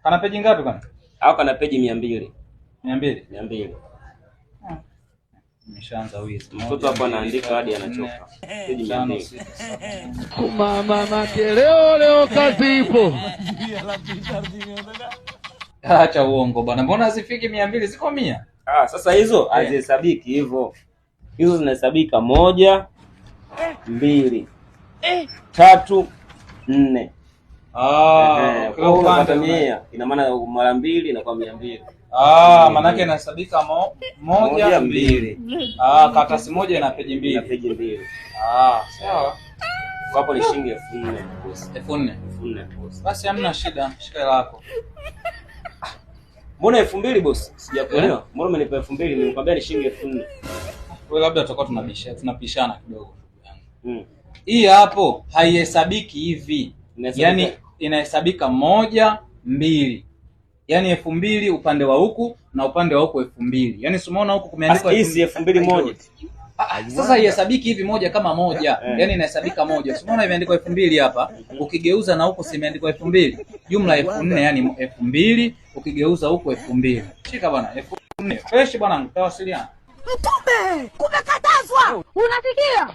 Kana peji ngapi bwana? Au kana peji 200. 200. 200. Nimeshaanza wizi. Mtoto hapa anaandika hadi anachoka. Peji 200. Mama leo kazi ipo. Acha uongo bwana. Mbona hazifiki 200 ziko 100? Sasa hizo hazihesabiki hivyo. Hizo zinahesabika 1 2 3 4. Kwa upande 100 ina maana mara 2 inakuwa 200. Maana yake inahesabika 1 2. Karatasi moja ina peji 2. Ina peji 2. Sawa. Hapo ni shilingi 4000 boss. 4000 boss. Basi hamna shida, shika lako. Mbona 2000 boss? Sijakuelewa. Mbona umenipa 2000? Nimekwambia ni shilingi 4000. Wewe labda tutakuwa tunapishana kidogo. Hii hapo haihesabiki hivi. Yaani inahesabika 1 2. Yaani 2000 upande wa huku na upande wa huku 2000. Yaani umeona huku kumeandikwa 2000 moja. Sasa haihesabiki hivi moja kama moja. Yaani inahesabika moja. Umeona imeandikwa 2000 hapa, ukigeuza na huko imeandikwa 2000. Jumla 4000 yani 2000, ukigeuza huko 2000. Shika bwana 4000. Fresh bwana, tutawasiliana. Mtume, kumekatazwa. Unasikia?